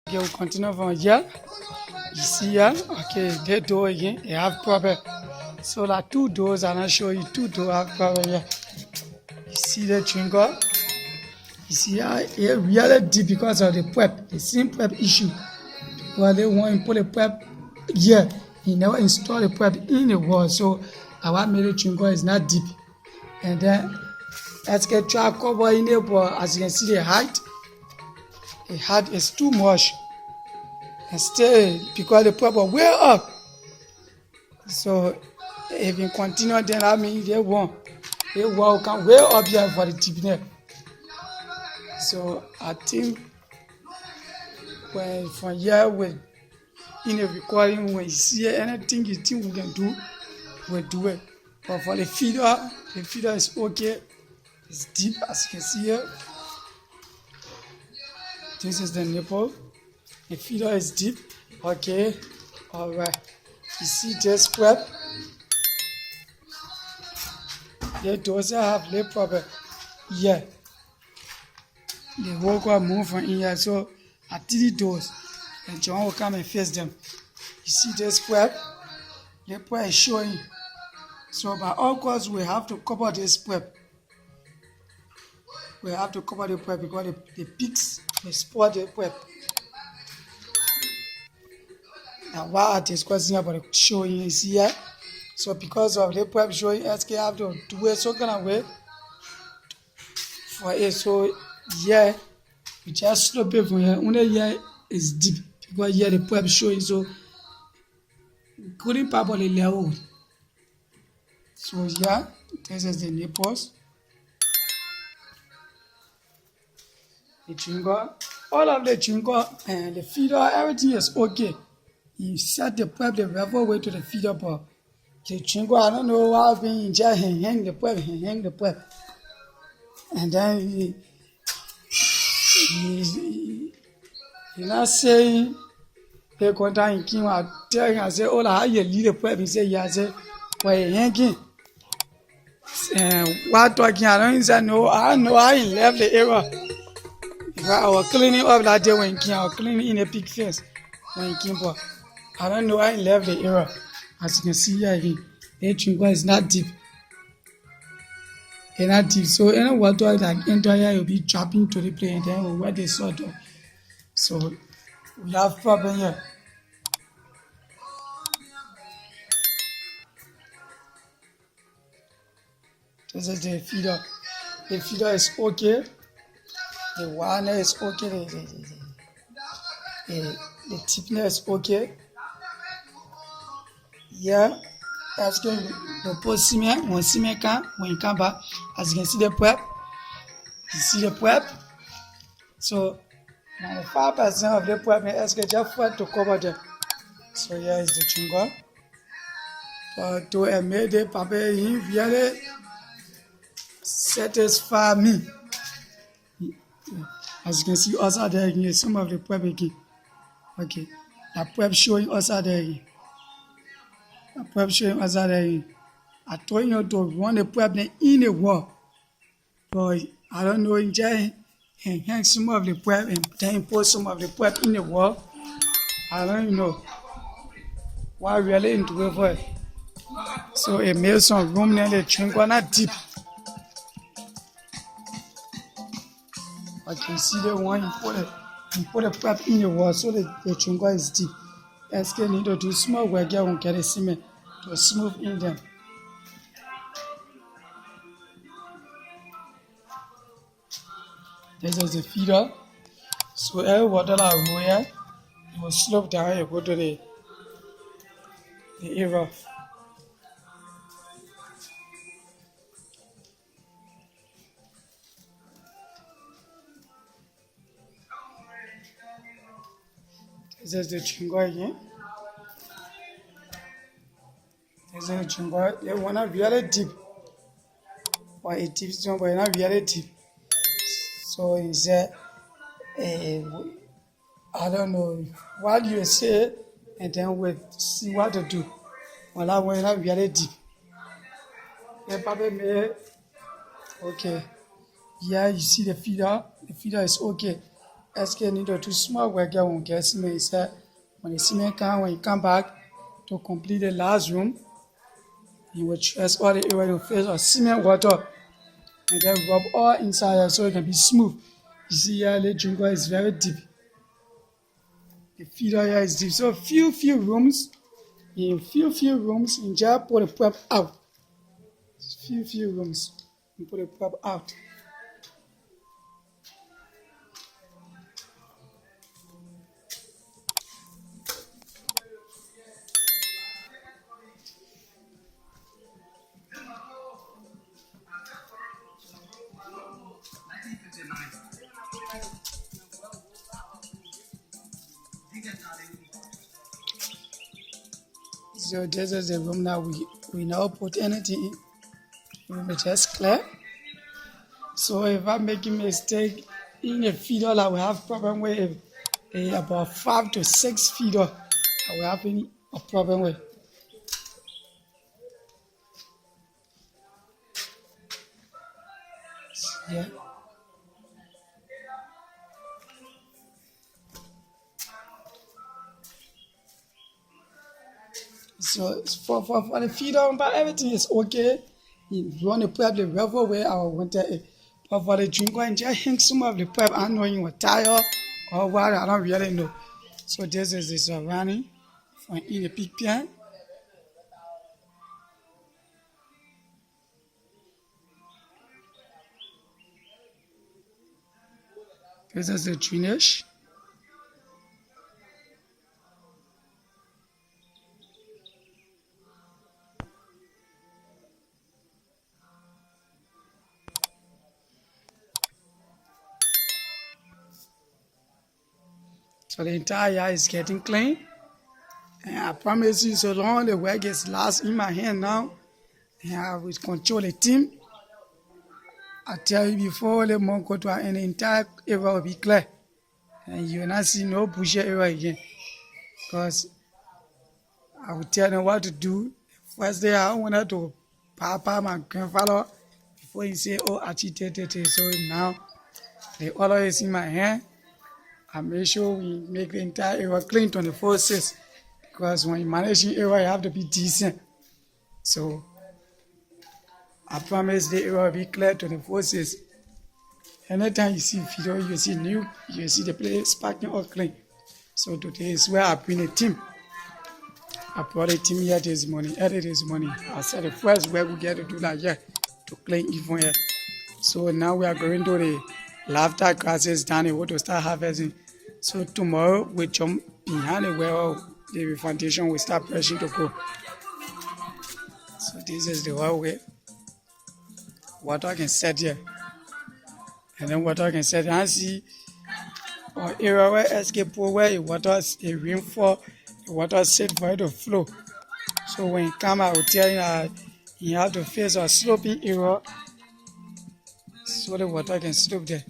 Okay, we'll continue from here. You see here, okay, the door again, they have problem. So like 2 doors, and I'll show you 2 doors have problem here. You see the trigger? You see how it really deep because of the prep, the same prep issue. Well, they want to put a prep here. He never installed the prep in the wall, so our made trigger is not deep. And then let's get try cover in it, but as you can see the height is too much. And still because the prep was way up. So if you continue, then I mean they won't come way up here for the deepness. So I think when from here with in the recording, when you see anything you think we can do, we'll do it. But for the feeder is okay. It's deep as you can see here. This is the nipple. The feeder is deep. Okay. Alright. You see this prep? They doesn't have leg problem. Yeah. The whole car move from in here. So at 3 doors. And John will come and face them. You see this prep? The prep is showing. So by all costs we have to cover this prep. We have to cover the prep because the pigs will spoil the prep. And why I discussing about the showing is here. So because of the prep showing, SK have to do it so kind of way for it. So yeah, we just slope it from here. Only here is deep because here the prep showing, so couldn't properly level. So yeah, this is the nipples, the trigger, all of the trigger and the feeder, everything is okay. You set the prep the level way to the feeder bar. The trigger, I don't know why I've been just hang the prep. And then he not saying they contact him, came out telling I say, oh, how you lead the prep? He said, yeah, I said, why you hanging? While talking, I don't know how he left the area. Because I was cleaning up that day when he came, I was cleaning in a pig fence when he came, but I don't know how he left the area. As you can see here again, the trigger is not deep. It's not deep. So any water that enter here will be dropping to the plane and then we'll wet the salt up. So we have problem here. This is the feeder. The feeder is okay. The wire is okay. The thickness is okay. Yeah. That's good. The post cement, when you come back, as you can see the prep. You see the prep. So 95% of the prep is just for to cover them. So here is the trigger. But to make the paper he really satisfy me. As you can see also there again, some of the prep again. Okay. The prep showing also there again. The prep showing also there again. I told you to run the prep in the wall. But I don't know, in just hang some of the prep and then put some of the prep in the wall. I don't know why really into it for it. So it made some room near the trigger, not deep. I can see the one you put a prep in the wall so the trigger is deep. SK need to do small work here and get the cement to smooth in them. This is the feeder. So every water that will go here, it will slope down and go to the area. This is the trigger again. This is the trigger. They want to really deep. Or it deep, but not really deep. So he said, I don't know what you say, and then we'll see what to do. Well, I will not really deep. Okay. Yeah, you see the feeder. The feeder is okay. SK need to do small work here when get cement. He said when the cement come, when he come back to complete the last room, he will trace all the area to face of cement water and then rub all inside here so it can be smooth. You see here the drinker is very deep. The feeder here is deep. So few rooms, in few rooms, and just put the pipe out. Few rooms, and put the pipe out. So this is the room now we now put anything in. We may just clear. So if I'm making mistake in a feeder, I will have problem with about 5 to 6 feeder. I will have a problem with. Yeah. So for the feeder, but everything is okay. You want to put the river where I wanted it. But for the drinker, and just hang some of the pipe. I know you were tired or what, I don't really know. So this is the surrounding for in the pig pen. This is the drainage. So the entire yard is getting clean. And I promise you, so long the work is last in my hand now, and I will control the team. I tell you before the month go to an entire area will be clear. And you will not see no bushy area again. Because I will tell them what to do. First day I wanted to papa my grandfather before he say, oh, achitete. So now the order is in my hand. I make sure we make the entire area clean 24/6. Because when you manage the area, you have to be decent. So I promise the area will be clear 24/6. Anytime you see video, you see new, you see the place parking all clean. So today is where I bring a team. I brought a team here this morning, early this morning. I said the first work we get to do that here to clean even here. So now we are going to the laughter grasses down the road to start harvesting. So tomorrow we jump behind the well, the foundation will start pressing to go. So this is the whole way. Water can set here. And then water can set. And see or area where escape where the water is a rainfall, the water set for it to flow. So when you come out, I will tell you that you have to face a sloping area so the water can slope there.